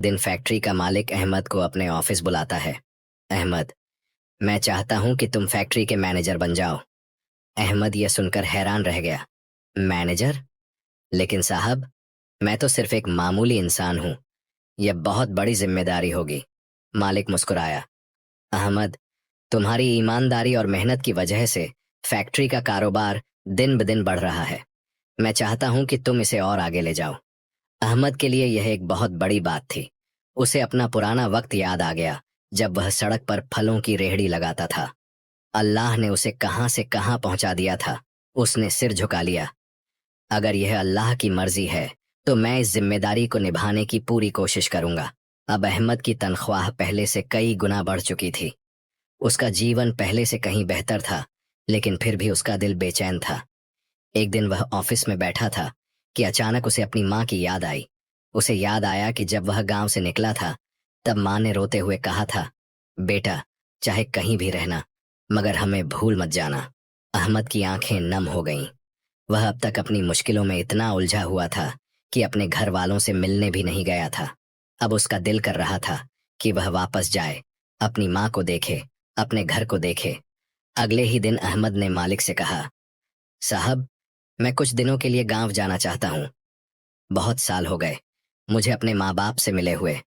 दिन फैक्ट्री का मालिक अहमद को अपने ऑफिस बुलाता है। अहमद, मैं चाहता हूं कि तुम फैक्ट्री के मैनेजर बन जाओ। अहमद यह सुनकर हैरान रह गया। मैनेजर? लेकिन साहब, मैं तो सिर्फ एक मामूली इंसान हूं। यह बहुत बड़ी जिम्मेदारी होगी। मालिक मुस्कुराया। अहमद, तुम्हारी ईमानदारी और मेहनत की वजह से फैक्ट्री का कारोबार दिन ब दिन बढ़ रहा है। मैं चाहता हूं कि तुम इसे और आगे ले जाओ। अहमद के लिए यह एक बहुत बड़ी बात थी। उसे अपना पुराना वक्त याद आ गया, जब वह सड़क पर फलों की रेहड़ी लगाता था। अल्लाह ने उसे कहां से कहां पहुंचा दिया था। उसने सिर झुका लिया। अगर यह अल्लाह की मर्जी है तो मैं इस जिम्मेदारी को निभाने की पूरी कोशिश करूंगा। अब अहमद की तनख्वाह पहले से कई गुना बढ़ चुकी थी। उसका जीवन पहले से कहीं बेहतर था, लेकिन फिर भी उसका दिल बेचैन था। एक दिन वह ऑफिस में बैठा था कि अचानक उसे अपनी माँ की याद आई। उसे याद आया कि जब वह गांव से निकला था, तब माँ ने रोते हुए कहा था, बेटा, चाहे कहीं भी रहना, मगर हमें भूल मत जाना। अहमद की आंखें नम हो गईं। वह अब तक अपनी मुश्किलों में इतना उलझा हुआ था कि अपने घर वालों से मिलने भी नहीं गया था। अब उसका दिल कर रहा था कि वह वापस जाए, अपनी माँ को देखे, अपने घर को देखे। अगले ही दिन अहमद ने मालिक से कहा, साहब, मैं कुछ दिनों के लिए गांव जाना चाहता हूँ। बहुत साल हो गए मुझे अपने माँ बाप से मिले हुए।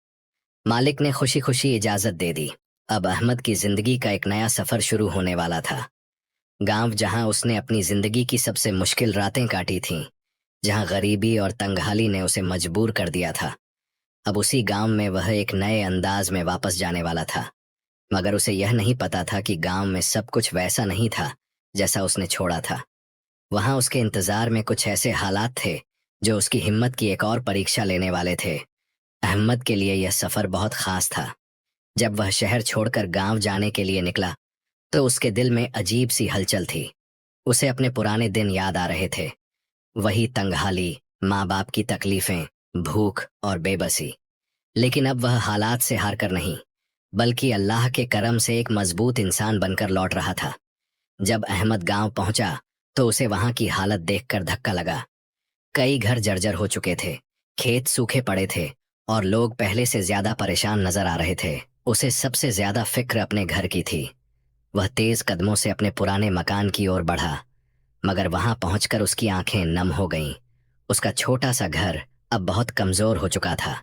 मालिक ने खुशी खुशी इजाजत दे दी। अब अहमद की जिंदगी का एक नया सफर शुरू होने वाला था। गांव, जहां उसने अपनी जिंदगी की सबसे मुश्किल रातें काटी थीं, जहां गरीबी और तंगहाली ने उसे मजबूर कर दिया था, अब उसी गांव में वह एक नए अंदाज में वापस जाने वाला था। मगर उसे यह नहीं पता था कि गांव में सब कुछ वैसा नहीं था जैसा उसने छोड़ा था। वहां उसके इंतजार में कुछ ऐसे हालात थे जो उसकी हिम्मत की एक और परीक्षा लेने वाले थे। अहमद के लिए यह सफर बहुत खास था। जब वह शहर छोड़कर गांव जाने के लिए निकला, तो उसके दिल में अजीब सी हलचल थी। उसे अपने पुराने दिन याद आ रहे थे। वही तंगहाली, माँ बाप की तकलीफें, भूख और बेबसी। लेकिन अब वह हालात से हार कर नहीं, बल्कि अल्लाह के करम से एक मजबूत इंसान बनकर लौट रहा था। जब अहमद गांव पहुंचा, तो उसे वहां की हालत देखकर धक्का लगा। कई घर जर्जर हो चुके थे, खेत सूखे पड़े थे, और लोग पहले से ज्यादा परेशान नजर आ रहे थे। उसे सबसे ज्यादा फिक्र अपने घर की थी। वह तेज कदमों से अपने पुराने मकान की ओर बढ़ा, मगर वहां पहुंचकर उसकी आंखें नम हो गईं। उसका छोटा सा घर अब बहुत कमजोर हो चुका था।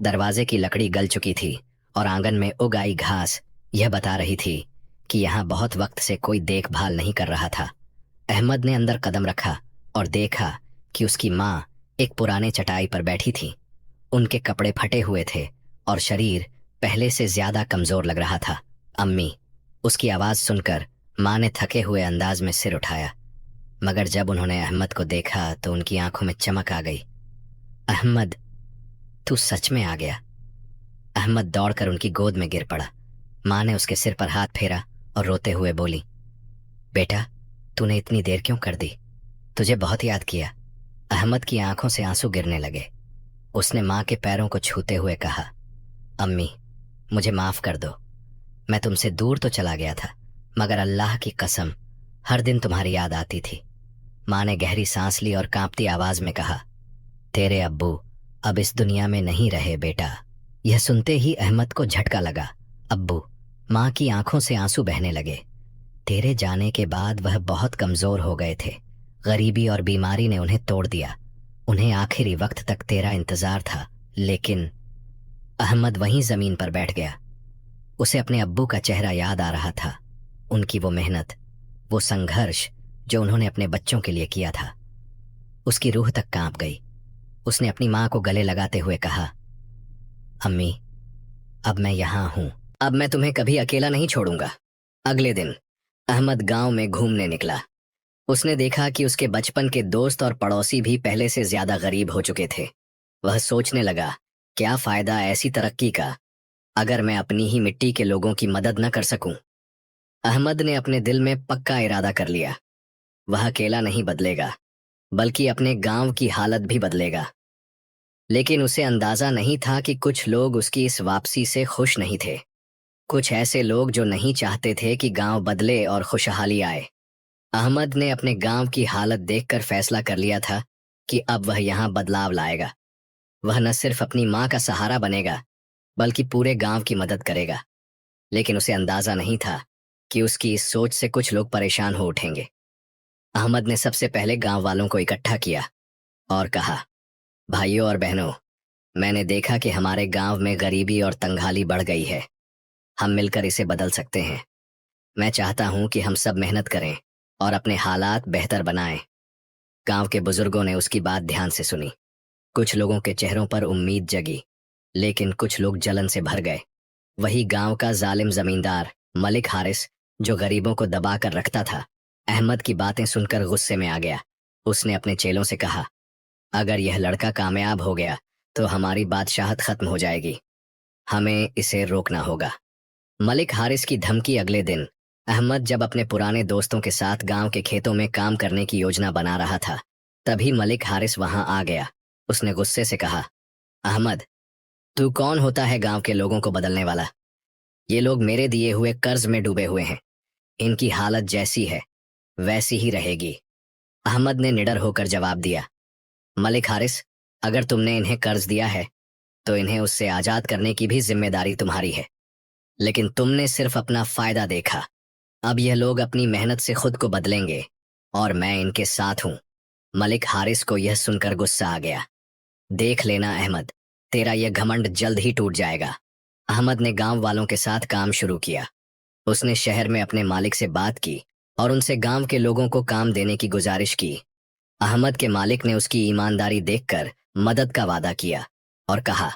दरवाजे की लकड़ी गल चुकी थी, और आंगन में उग आई घास यह बता रही थी कि यहाँ बहुत वक्त से कोई देखभाल नहीं कर रहा था। अहमद ने अंदर कदम रखा और देखा कि उसकी माँ एक पुराने चटाई पर बैठी थी। उनके कपड़े फटे हुए थे और शरीर पहले से ज्यादा कमजोर लग रहा था। अम्मी, उसकी आवाज सुनकर माँ ने थके हुए अंदाज में सिर उठाया, मगर जब उन्होंने अहमद को देखा तो उनकी आंखों में चमक आ गई। अहमद, तू सच में आ गया। अहमद दौड़कर उनकी गोद में गिर पड़ा। माँ ने उसके सिर पर हाथ फेरा और रोते हुए बोली, बेटा, तूने इतनी देर क्यों कर दी? तुझे बहुत याद किया। अहमद की आंखों से आंसू गिरने लगे। उसने माँ के पैरों को छूते हुए कहा, अम्मी, मुझे माफ कर दो। मैं तुमसे दूर तो चला गया था, मगर अल्लाह की कसम, हर दिन तुम्हारी याद आती थी। माँ ने गहरी सांस ली और कांपती आवाज में कहा, तेरे अब्बू अब इस दुनिया में नहीं रहे बेटा। यह सुनते ही अहमद को झटका लगा। अब्बू? माँ की आंखों से आंसू बहने लगे। तेरे जाने के बाद वह बहुत कमजोर हो गए थे। गरीबी और बीमारी ने उन्हें तोड़ दिया। उन्हें आखिरी वक्त तक तेरा इंतजार था। लेकिन अहमद वहीं जमीन पर बैठ गया। उसे अपने अब्बू का चेहरा याद आ रहा था। उनकी वो मेहनत, वो संघर्ष जो उन्होंने अपने बच्चों के लिए किया था। उसकी रूह तक कांप गई। उसने अपनी माँ को गले लगाते हुए कहा, अम्मी, अब मैं यहाँ हूँ। अब मैं तुम्हें कभी अकेला नहीं छोड़ूंगा। अगले दिन अहमद गांव में घूमने निकला। उसने देखा कि उसके बचपन के दोस्त और पड़ोसी भी पहले से ज्यादा गरीब हो चुके थे। वह सोचने लगा, क्या फायदा ऐसी तरक्की का अगर मैं अपनी ही मिट्टी के लोगों की मदद न कर सकूं। अहमद ने अपने दिल में पक्का इरादा कर लिया। वह अकेला नहीं बदलेगा, बल्कि अपने गांव की हालत भी बदलेगा। लेकिन उसे अंदाजा नहीं था कि कुछ लोग उसकी इस वापसी से खुश नहीं थे। कुछ ऐसे लोग जो नहीं चाहते थे कि गांव बदले और खुशहाली आए। अहमद ने अपने गांव की हालत देखकर फैसला कर लिया था कि अब वह यहां बदलाव लाएगा। وہ نہ صرف اپنی ماں کا سہارا بنے گا بلکہ پورے گاؤں کی مدد کرے گا، لیکن اسے اندازہ نہیں تھا کہ اس کی اس سوچ سے کچھ لوگ پریشان ہو اٹھیں گے۔ احمد نے سب سے پہلے گاؤں والوں کو اکٹھا کیا اور کہا، بھائیوں اور بہنوں، میں نے دیکھا کہ ہمارے گاؤں میں غریبی اور تنگحالی بڑھ گئی ہے۔ ہم مل کر اسے بدل سکتے ہیں۔ میں چاہتا ہوں کہ ہم سب محنت کریں اور اپنے حالات بہتر بنائیں۔ گاؤں کے بزرگوں نے اس کی بات دھیان سے سنی۔ کچھ لوگوں کے چہروں پر امید جگی، لیکن کچھ لوگ جلن سے بھر گئے۔ وہی گاؤں کا ظالم زمیندار ملک حارث، جو غریبوں کو دبا کر رکھتا تھا، احمد کی باتیں سن کر غصے میں آ گیا۔ اس نے اپنے چیلوں سے کہا، اگر یہ لڑکا کامیاب ہو گیا تو ہماری بادشاہت ختم ہو جائے گی۔ ہمیں اسے روکنا ہوگا۔ ملک حارث کی دھمکی اگلے دن احمد جب اپنے پرانے دوستوں کے ساتھ گاؤں کے کھیتوں میں کام کرنے کی یوجنا بنا رہا تھا، تبھی ملک حارث وہاں آ گیا۔ اس نے غصے سے کہا، احمد، تو کون ہوتا ہے گاؤں کے لوگوں کو بدلنے والا؟ یہ لوگ میرے دیے ہوئے قرض میں ڈوبے ہوئے ہیں۔ ان کی حالت جیسی ہے ویسی ہی رہے گی۔ احمد نے نڈر ہو کر جواب دیا، ملک حارث، اگر تم نے انہیں قرض دیا ہے تو انہیں اس سے آزاد کرنے کی بھی ذمہ داری تمہاری ہے، لیکن تم نے صرف اپنا فائدہ دیکھا۔ اب یہ لوگ اپنی محنت سے خود کو بدلیں گے اور میں ان کے ساتھ ہوں۔ ملک حارث کو یہ سن کر غصہ آ گیا۔ دیکھ لینا احمد، تیرا یہ گھمنڈ جلد ہی ٹوٹ جائے گا۔ احمد نے گاؤں والوں کے ساتھ کام شروع کیا۔ اس نے شہر میں اپنے مالک سے بات کی اور ان سے گاؤں کے لوگوں کو کام دینے کی گزارش کی۔ احمد کے مالک نے اس کی ایمانداری دیکھ کر مدد کا وعدہ کیا اور کہا،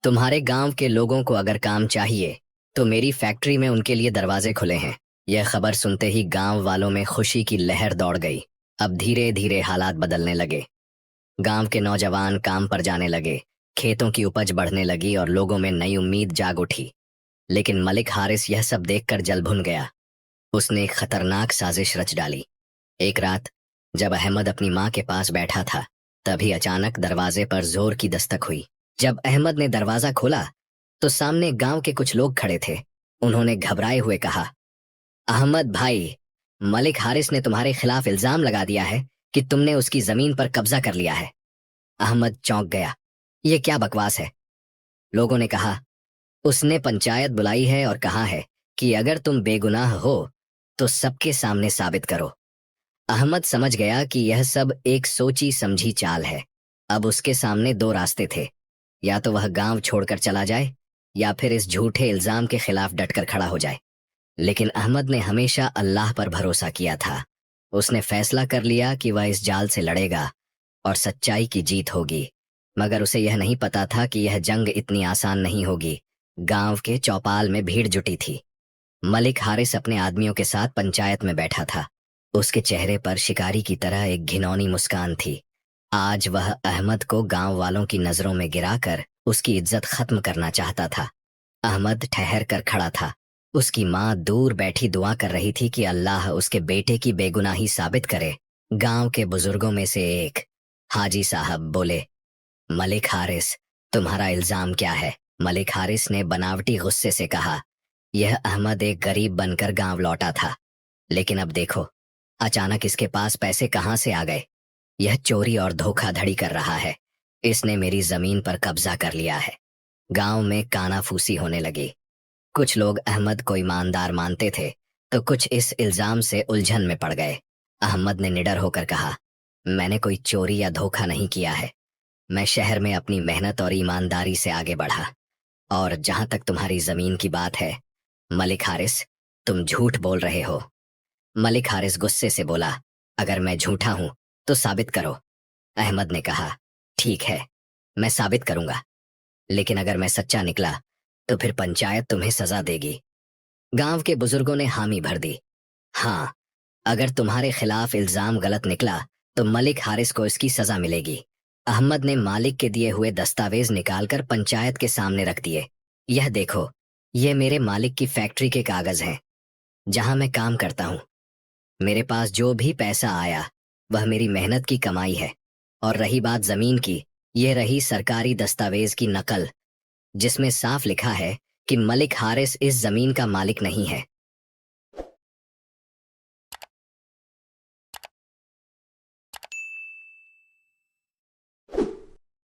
تمہارے گاؤں کے لوگوں کو اگر کام چاہیے تو میری فیکٹری میں ان کے لیے دروازے کھلے ہیں۔ یہ خبر سنتے ہی گاؤں والوں میں خوشی کی لہر دوڑ گئی۔ اب دھیرے دھیرے حالات بدلنے لگے۔ گاؤں کے نوجوان کام پر جانے لگے، کھیتوں کی اپج بڑھنے لگی اور لوگوں میں نئی امید جاگ اٹھی۔ لیکن ملک حارث یہ سب دیکھ کر جل بھن گیا۔ اس نے ایک خطرناک سازش رچ ڈالی۔ ایک رات جب احمد اپنی ماں کے پاس بیٹھا تھا، تبھی اچانک دروازے پر زور کی دستک ہوئی۔ جب احمد نے دروازہ کھولا تو سامنے گاؤں کے کچھ لوگ کھڑے تھے۔ انہوں نے گھبرائے ہوئے کہا، احمد بھائی، ملک حارث نے تمہارے خلاف الزام لگا دیا ہے کہ تم نے اس کی زمین پر قبضہ کر لیا ہے۔ احمد چونک گیا۔ یہ کیا بکواس ہے؟ لوگوں نے کہا، اس نے پنچایت بلائی ہے اور کہا ہے کہ اگر تم بے گناہ ہو تو سب کے سامنے ثابت کرو۔ احمد سمجھ گیا کہ یہ سب ایک سوچی سمجھی چال ہے۔ اب اس کے سامنے دو راستے تھے، یا تو وہ گاؤں چھوڑ کر چلا جائے یا پھر اس جھوٹے الزام کے خلاف ڈٹ کر کھڑا ہو جائے۔ لیکن احمد نے ہمیشہ اللہ پر بھروسہ کیا تھا۔ اس نے فیصلہ کر لیا کہ وہ اس جال سے لڑے گا اور سچائی کی جیت ہوگی، مگر اسے یہ نہیں پتا تھا کہ یہ جنگ اتنی آسان نہیں ہوگی۔ گاؤں کے چوپال میں بھیڑ جٹی تھی۔ ملک حارث اپنے آدمیوں کے ساتھ پنچایت میں بیٹھا تھا۔ اس کے چہرے پر شکاری کی طرح ایک گھنونی مسکان تھی۔ آج وہ احمد کو گاؤں والوں کی نظروں میں گرا کر اس کی عزت ختم کرنا چاہتا تھا۔ احمد ٹھہر کر کھڑا تھا۔ اس کی ماں دور بیٹھی دعا کر رہی تھی کہ اللہ اس کے بیٹے کی بے گناہی ثابت کرے۔ گاؤں کے بزرگوں میں سے ایک حاجی صاحب بولے، ملک حارث، تمہارا الزام کیا ہے؟ ملک حارث نے بناوٹی غصے سے کہا، یہ احمد ایک غریب بن کر گاؤں لوٹا تھا، لیکن اب دیکھو، اچانک اس کے پاس پیسے کہاں سے آ گئے؟ یہ چوری اور دھوکہ دھڑی کر رہا ہے۔ اس نے میری زمین پر قبضہ کر لیا ہے۔ گاؤں میں کانا پھوسی ہونے لگی۔ کچھ لوگ احمد کو ایماندار مانتے تھے تو کچھ اس الزام سے الجھن میں پڑ گئے۔ احمد نے نڈر ہو کر کہا، میں نے کوئی چوری یا دھوکہ نہیں کیا ہے۔ میں شہر میں اپنی محنت اور ایمانداری سے آگے بڑھا، اور جہاں تک تمہاری زمین کی بات ہے، ملک حارث، تم جھوٹ بول رہے ہو۔ ملک حارث غصے سے بولا، اگر میں جھوٹا ہوں تو ثابت کرو۔ احمد نے کہا، ٹھیک ہے، میں ثابت کروں گا، لیکن اگر میں سچا نکلا تو پھر پنچایت تمہیں سزا دے گی۔ گاؤں کے بزرگوں نے حامی بھر دی، ہاں، اگر تمہارے خلاف الزام غلط نکلا تو ملک حارث کو اس کی سزا ملے گی۔ احمد نے مالک کے دیے ہوئے دستاویز نکال کر پنچایت کے سامنے رکھ دیے۔ یہ دیکھو، یہ میرے مالک کی فیکٹری کے کاغذ ہیں جہاں میں کام کرتا ہوں۔ میرے پاس جو بھی پیسہ آیا وہ میری محنت کی کمائی ہے، اور رہی بات زمین کی، یہ رہی سرکاری دستاویز کی نقل جس میں صاف لکھا ہے کہ ملک حارث اس زمین کا مالک نہیں ہے۔